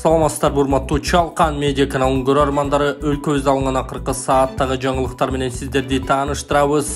Саламатсыздар урматтуу Чалкан медиа каналынын көрөрмандары, өлкөбүздө алынган акыркы сааттагы жаңылыктар менен сиздерди тааныштырабыз.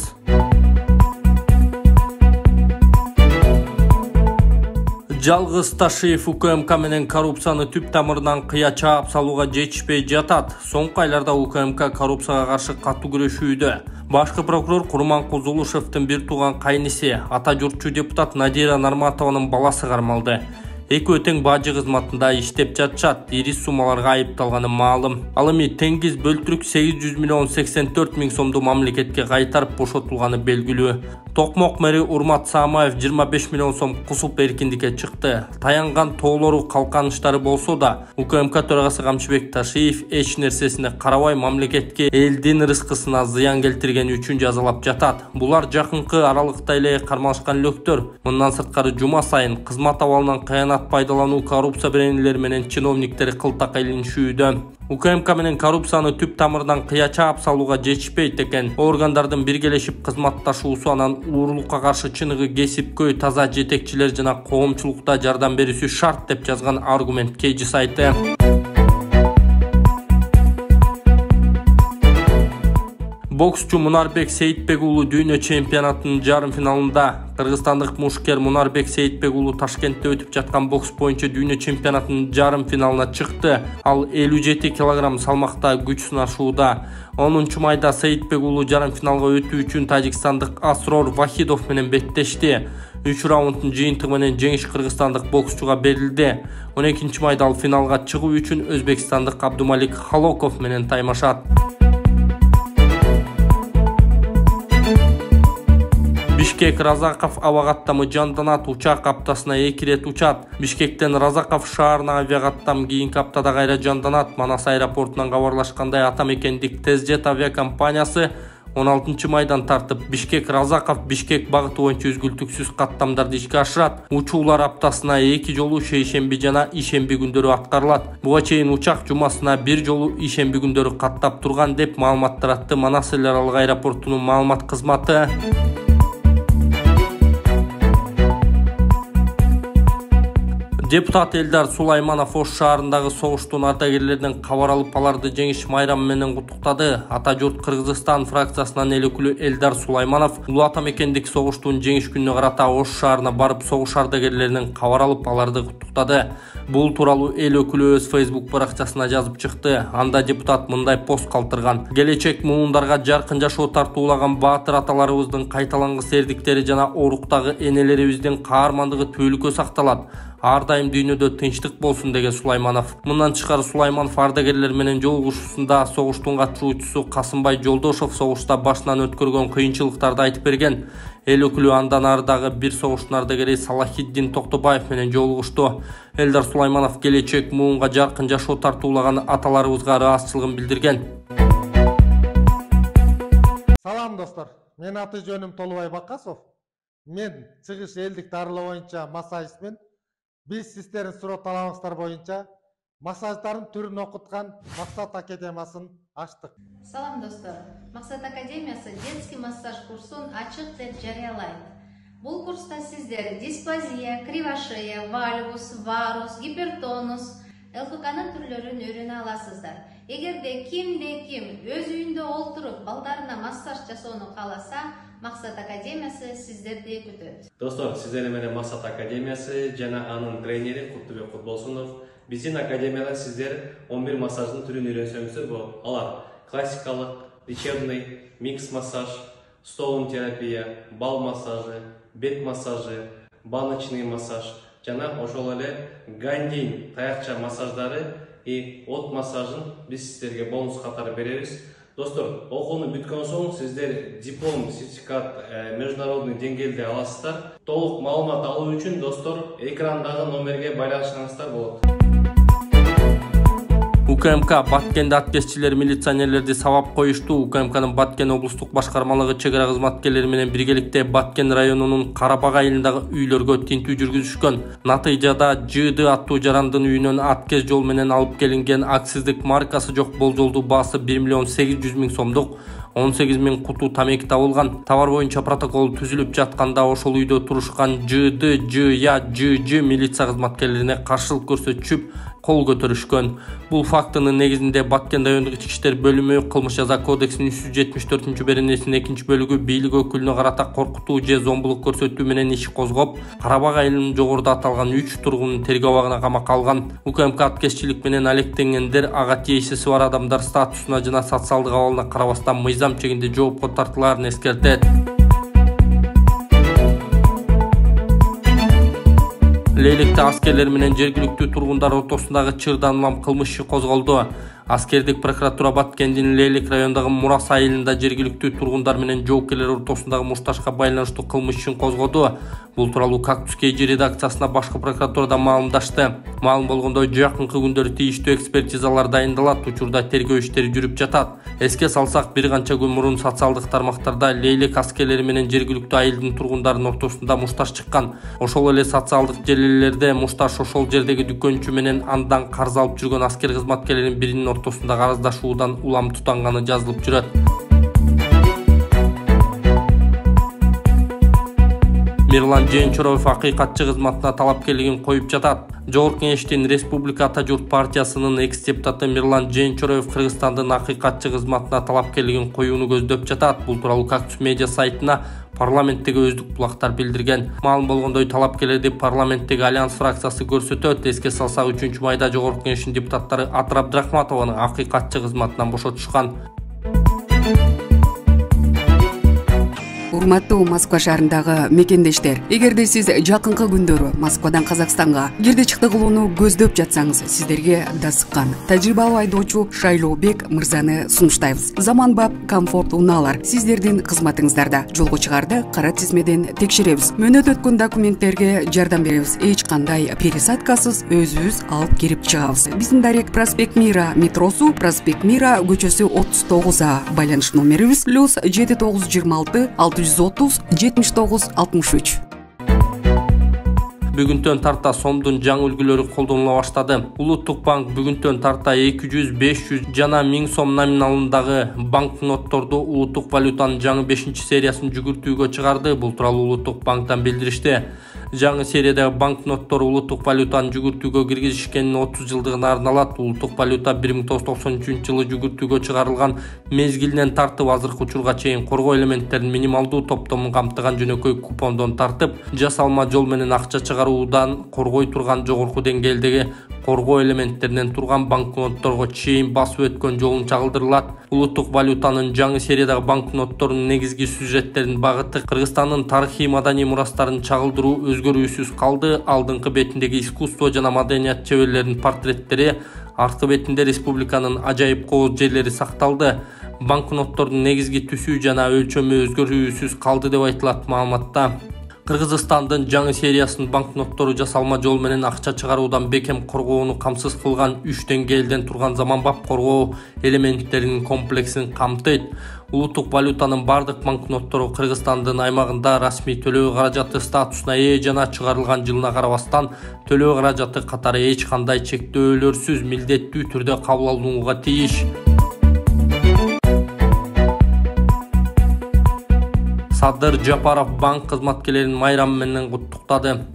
Жалгыз Ташиев УКМК менен коррупцияны түп тамырынан кыя чаап салууга жетишпей жатат. Соңку айларда УКМК коррупцияга каршы катуу күрөшүүдө. Башкы прокурор Курманкул Зулушевдин бир тууган кайниси, ата журтчу депутат Надира Нарматованын баласы кармалды. Экөө тең бажы кызматында иштеп жатышат, ири суммаларга айыпталганы маалым. Ал эми теңиз бөлтүрүк 800 миллион 84 миң сомду мамлекетке кайтарып бошотулганы белгилүү. Токмок мэри Урмат Самаев 25 миллион сом кусуп эркиндикке чыкты. Таянган тоолору калканыштары болсо да, УКМК төрагасы Камчыбек Ташиев эч нерсесине карабай мамлекетке элдин рызкысына зыян келтиргени үчүн жазалап жатат. Булар жакынкы аралыкта эле кармалышкан лөктөр. Мындан сырткары жума сайын кызмат абалынан кыянат пайдалануу коррупция беренелери менен чиновниктер кылтак илинишүүдө. УКМК менен коррупцияны түп тамырдан кыя чаап салууга жетишпейт экен. Органдардын биргелешип кызматташуусу анан уурулукка каршы чыныгы кесипкөй таза жетекчилер жана коомчулукта жардам берүүсү шарт деп жазган Аргумент Кежи сайты. Боксчу Мунарбек Сейитбек уулу дүйнө чемпионатынын жарым финалында кыргызстандык мушкер Мунарбек Сейитбек уулу Ташкентте өтүп жаткан бокс боюнча дүйнө чемпионатынын жарым финалына чыкты. Ал 57 кг салмакта күч сынашууда. 10 майда Сейитбек уулу жарым финалга өтүү үчүн тажикстандык Асрор Вахидов менен беттешти. 3 раунддун жыйынтыгы менен жеңиш кыргызстандык боксчуга берилди. 12 майда ал финалга чыгуу үчүн өзбекстандык Абдумалик Халоков менен таймашат. Бишкек Разаков авиакаттамы жанданат, учак аптасына 2 рет учат. Бишкектен Разаков шаарына авиакаттам кийинки аптада кайра жанданат. Манас аэропортунан кабарлашкандай Атамекендик Тезжет авиакомпаниясы 16 майдан тартып Бишкек Разаков Бишкек багыты боюнча үзгүлтүксүз каттамдарды ишке ашырат. Учуулар аптасына 2 жолу шейшемби жана ишемби күндөрү аткарылат. Буга чейин учак жумасына 1 жолу ишемби күндөрү каттап турган деп маалымат таратты Манас эл аралык аэропортунун маалымат кызматы. Депутат Элдар Сулайманов Ош шаарындагы согуштун ардагерлеринен кабар алып аларды жеңиш майрамы менен куттуктады. Ата журт Кыргызстан фракциясынан эл өкүлү Элдар Сулайманов улуу Атамекендик согуштун жеңиш күнүнө карата Ош шаарына барып согуш ардагерлеринен кабар алып аларды куттуктады. Бул тууралуу эл өкүлү өз Facebook баракчасына жазып чыкты. Анда депутат мындай пост калтырган: келечек муундарга жаркын жашоо тартуулаган баатыр аталарыбыздын кайталангыс эрдиктери жана оруктагы энелерибиздин каармандыгы түбөлүккө сакталат. Ар дайым дүйнөдө тынчтык болсун деген Сулайманов. Мындан тышкары Сулайманов ардагерлер менен жолугушуусунда согуштун катышуучусу Касымбай Жолдошов согушта башынан өткөргөн кыйынчылыктарды айтып берген. Эл өкүлү андан ары дагы бир согуштун ардагери Салахиддин Токтобаев менен жолугушту. Элдар Сулайманов келечек муунга жаркын жашоо тартуулаган аталарыбызга ыраазычылыгын билдирген. Салам достор, мен аты жөнүм Толубай Бакасов. Мен чыгыш элдик дарылоо боюнча массажистмин. Биз сиздердин суроо талабыңыздар боюнча массаждардын түрүн окуткан Максат академиясын ачтык. Салам достор, Максат академиясы детский массаж курсун ачык деп жарыялайт. Бул курста сиздер дисплазия, кривошея, вальгус, варус, гипертонус, ЛФКнын түрлөрүн үйрөнө аласыздар. Эгерде ким өз үйүндө олтуруп балдарына массаж жасоону кааласа, Максат академиясы сиздерди күтөт. Достор, сиздер менен Максат академиясы жана анын тренери Куттубек Кутболсунов. Биздин академияда сиздер 11 массаждын түрүн үйрөнсөңүздөр болот. Алар классикалык, лечебный, микс массаж, столун терапия, бал массажы, бет массажы, баночный массаж жана ошол эле гандин таякча массаждары и от массажын биз сиздерге бонус катары беребиз. Достор, окууну бүткөн соң сиздер диплом, сертификат международный деңгээлде аласыздар. Толук маалымат алуу үчүн достор экрандагы номерге байланышыңыздар болот. УКМК Баткенде аткезчилер милиционерлерди сабап коюшту. УКМКнын Баткен облустук башкармалыгы чек ара кызматкерлери менен биргеликте Баткен районунун Карабак айылындагы үйлөргө тинтүү жүргүзүшкөн. Натыйжада ЖД аттуу жарандын үйүнөн аткез жол менен алып келинген акциздик маркасы жок болжолдуу баасы 1 миллион 800 миң сомдук 18 000 куту тамеки табылган. Товар боюнча протокол түзүлүп жатканда ошол үйдө турушкан ЖД милиция кызматкерлерине каршылык көрсөтүшүп кол көтөрүшкөн. Бул фактынын негизинде Баткен райондук ички иштер бөлүмү кылмыш жаза кодексинин 374-беренесинин 2-бөлүгү бийлик өкүлүнө карата коркутуу же зомбулук көрсөтүү менен иш козгоп, Карабак айылынын жогоруда аталган 3 тургунун тергөө абагына камакка алган. УКМК аткезчилик менен алектенгендер ага тиешеси бар адамдар статусуна жана социалдык абалына карабастан мыйзам чегинде жоопко тартылаарын эскертет. Лейликте аскерлер менен жергиликтүү тургундар ортосундагы чырдан улам кылмыш козголду. Аскердик прокуратура Баткендин Лейлик райондагы Мурас айылында жергиликтүү тургундар менен жоокерлер ортосундагы мушташка байланыштуу кылмыш ишин козгоду. Бул тууралуу Кактус KG редакциясына башкы прокуратурада маалымдашты. Маалым болгондой, жакынкы күндөрү тийиштүү экспертизалар дайындалат, учурда тергөө иштери жүрүп жатат. Эске салсак, бир канча күн мурун социалдык тармактарда Лейлик аскерлери менен жергиликтүү айылдын тургундарынын ортосунда мушташ чыккан. Ошол эле социалдык желилерде мушташ ошол жердеги дүкөнчү менен андан карыз алып жүргөн аскер кызматкерлеринин биринин ортосунда карыздашуудан улам тутанганы жазылып жүрөт. Мирлан Женчуров акыйкатчы кызматына талапкерлигин коюп жатат. Жогорку Кеңештин Республика Ата Журт партиясынын экс-депутаты Мирлан Женчуров Кыргызстандын акыйкатчы кызматына талапкерлигин коюуну көздөп жатат. Бул тууралуу Кактус медиа сайтына парламенттеги өздүк булактар билдирген. Маалым болгондой, талапкерлерди парламенттеги Альянс фракциясы көрсөтөт. Эске салсак, 3-майда Жогорку Кеңештин депутаттары Атыр Абдрахматованы акыйкатчы кызматынан бошотушкан. Урматтуу Москва шаарындагы мекендештер, эгерде сиз жакынкы күндөрү Москвадан Казакстанга кирди чыкты кылууну көздөп жатсаңыз, сиздерге да сыккан тажрыйбалуу айдоочу Шайлообек мырзаны сунуштайбыз. Заманбап комфорт унаалар сиздердин кызматыңыздарда. Жолго чыгарды кара тизмеден текшеребиз. Мөөнөт өткөн документтерге жардам беребиз. Эч кандай пересадкасыз өзүбүз алып кирип чыгабыз. Биздин Дарек проспект Мира метросу, проспект Мира көчөсү 39А, байланыш номерибиз +7926 630 79 63. Бүгүнтөн тарта сомдун жаңы үлгүлөрү колдонула баштады. Улуттук банк бүгүнтөн тарта 200, 500 жана 1000 сом номиналындагы банкнотторду улуттук валютанын жаңы 5-сериясын жүгүртүүгө чыгарды. Бул тууралуу Улуттук банктан билдиришти. Жаңы сериядагы банкноттор улуттук валютаны жүгүртүүгө киргизишкенин 30 жылдыгына арналат. Улуттук валюта 1993-жылы жүгүртүүгө чыгарылган мезгилинен тартып азыркы учурга чейин коргоо элементтеринин минималдуу топтомун камтыган жөнөкөй купондон тартып, жасалма жол менен акча чыгаруудан коргой турган жогорку деңгээлдеги коргоо элементтеринен турган банкнотторго чейин басып өткөн жолун чагылдырылат. Улуттук валютанын жаңы сериядагы банкнотторунун негизги сюжеттеринин багыты Кыргызстандын тарыхый маданий мурастарын чагылдыруу өзгөрүүсүз калды. Алдыңкы бетиндеги искусство жана маданият чеберлеринин портреттери, арткы бетинде республиканын ажайып кооз жерлери сакталды. Банкноттордун негизги түсү жана өлчөмү өзгөрүүсүз калды деп айтылат маалыматта. Кыргызстандын жаңы сериясынын банкноттору жасалма жол менен акча чыгаруудан бекем коргоону камсыз кылган 3 деңгээлден турган заманбап коргоо элементтеринин комплексин камтыйт. Улуттук валютанын бардык банкноттору Кыргызстандын аймагында расмий төлөө каражаты статусуна ээ жана чыгарылган жылына карабастан төлөө каражаты катары эч кандай чектөөлөрсүз милдеттүү түрдө кабыл алынууга тийиш. Садыр Жапаров банк кызматкерлерин майрамы менен куттуктады.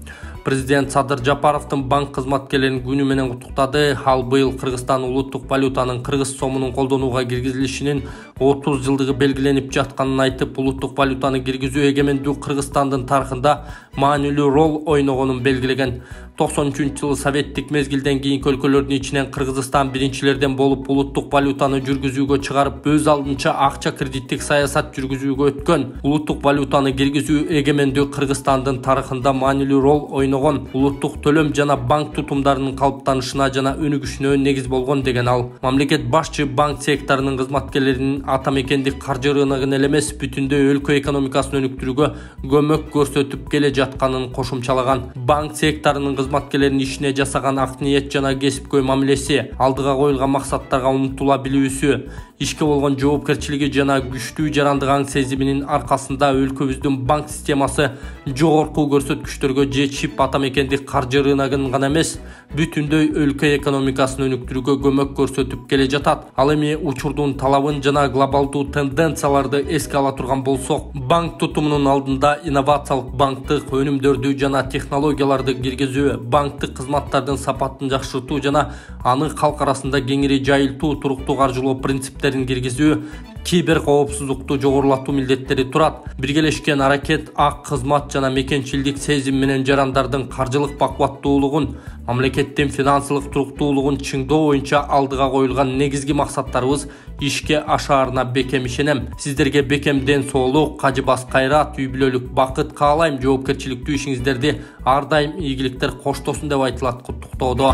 Президент Садыр Жапаровдун банк кызматкерлерин күнү менен куттуктады. Ал быйыл Кыргызстан улуттук валютанын кыргыз сомунун колдонууга киргизилишинин 30 жылдыгы белгиленип жатканын айтып, улуттук валютаны киргизүү эгемендүү Кыргызстандын тарыхында маанилүү рол ойногонун белгилеген. 93-жылы советтик мезгилден кийинки өлкөлөрдүн ичинен Кыргызстан биринчилерден болуп улуттук валютаны жүргүзүүгө чыгарып, өз алдынча акча кредиттик саясат жүргүзүүгө өткөн. Улуттук валютаны киргизүү эгемендүү Кыргызстандын тарыхында маанилүү рол ойногон, улуттук төлөм жана банк тутумдарынын калыптанышына жана өнүгүшүнө негиз болгон деген ал. Мамлекет башчы банк секторунун кызматкерлеринин ата мекендик каржы рыногун эле эмес, бүтүндөй өлкө экономикасын өнүктүрүүгө көмөк көрсөтүп келе жатканын кошумчалаган. Банк секторунун кызматкерлеринин ишине жасаган ак ниет жана кесипкөй мамилеси, алдыга коюлган максаттарга умтула билүүсү, ишке болгон жоопкерчилиги жана күчтүү жарандык сезиминин аркасында өлкөбүздүн банк системасы жогорку көрсөткүчтөргө жетишип атамекендик каржы рыногун гана эмес, бүтүндөй өлкө экономикасын өнүктүрүүгө көмөк көрсөтүп келе жатат. Ал эми учурдун талабын жана глобалдуу тенденцияларды эске ала турган болсок, банк тутумунун алдында инновациялык банктык өнүмдөрдү жана технологияларды киргизүү, банктык кызматтардын сапатын жакшыртуу жана аны калк арасында кеңири жайылтуу, туруктуу каржылоо принциптерин киргизүү, кибер коопсуздукту жогорулатуу милдеттери турат. Биргелешкен аракет ак кызмат жана мекенчилдик сезим менен жарандардын каржылык бакубаттуулугун, мамлекеттин финансылык туруктуулугун чыңдоо боюнча алдыга коюлган негизги максаттарыбыз ишке ашаарына бекем ишенем. Сиздерге бекем ден соолук, кажыбас кайрат, үй бүлөлүк бакыт каалайм. Жоопкерчиликтүү ишиңиздерди ар дайым ийгиликтер коштосун деп айтылат куттуктоодо.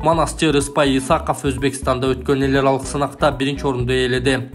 Манасчы Рыспай Исаков Өзбекстанда өткөн эл аралык сынакта 1-орунду ээледи.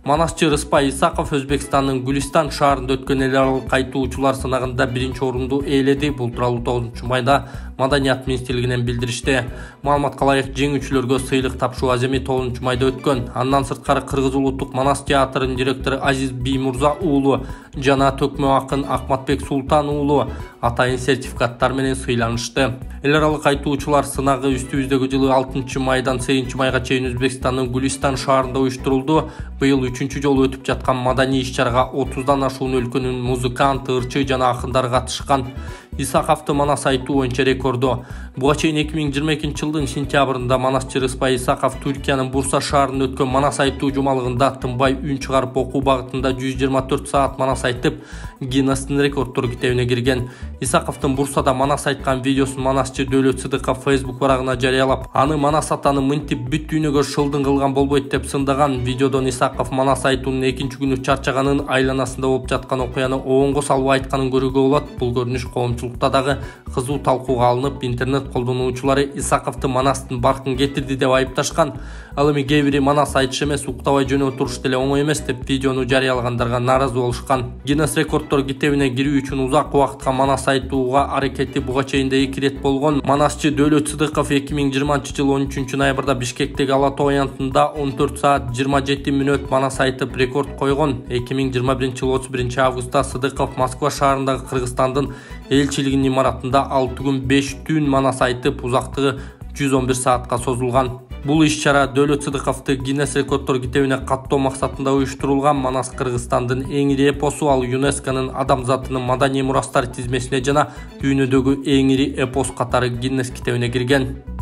Манасчы Рыспай Исаков Өзбекстандын Гүлистан шаарында өткөн эл аралык кайтуучулар сынагында 1-орунду ээледи. Бул тууралуу 9 майда Маданият министрлигинен билдиришти. Маалыматка ылайык, жеңүүчүлөргө сыйлык тапшыруу аземи 9 майда өткөн. Андан сырткары Кыргыз улуттук Манас театрынын директору Азиз Биймурза уулу жана төкмө акын Акматбек Султан уулу атайын сертификаттар менен сыйланышты. Эл аралык кайтуучулар сынагы үстүбүздөгү жылы 6 майдан 8 майга чейин Өзбекстандын Гүлистан шаарында уюштурулду. Быйыл 3-чү жолу өтүп жаткан маданий иш-чарага 30дан ашуун өлкөнүн музыкант, ырчы жана акындары катышкан. Исаковду Манас айтуу боюнча рекорду. Буга чейин 2022 жылдын сентябрында Манасчы Рыспай Исаков Түркиянын Бурса шаарында өткөн Манас айтуу жумалыгында тынбай үн чыгарып окуу багытында 124 саат Манас айтып, Гиннестин рекордтор китебине кирген. Исаковдун Бурсада Манас айткан видеосун Манасчы Дөөлөт Сыдыков Facebook барагына жарыялап, аны Манас атаны мынтип бүт дүйнөгө шылдың кылган болбойт деп сындаган. Видеодон Исаков Манас айтуунун 2-күнү чарчаганын, айланасында болуп жаткан окуяны оңго салып айтканын көрүүгө болот. Бул көрүнүш коомчулукта дагы кызуу талкууга алынып, интернет колдонуучулары Исаковду Манастын баркын кетирди деп айыпташкан. Ал эми кээ бири Манас айтыш эмес, уктабай жөнөп туруш деле оңой эмес деп видеону жарыялагандарга нааразы болушкан. Гиннес рекордтор китебине кирүү үчүн узак убакытка Манас айтууга аракети буга чейин 2 ирет болгон. Манасчы Дөөлөт Сыдыков 2020 жылы 13 ноябрда Бишкектеги Алатоо аянтында 14 саат 27 мүнөт Манас айтып рекорд койгон. 2021 жылы 31 августта Сыдыков Москва шаарындагы Кыргызстандын элчилигинин имаратында 6 күн 5 түн Манас айтып, узактыгы 111 саатка созулган. Бул иш-чара Дөөлөт Сыдыковду Гиннес рекордтор китебине каттоо максатында уюштурулган. Манас Кыргызстандын эң ири эпосу, ал ЮНЕСКОнун адамзатынын маданий мурастар тизмесине жана дүйнөдөгү эң ири эпос катары Гиннес китебине кирген.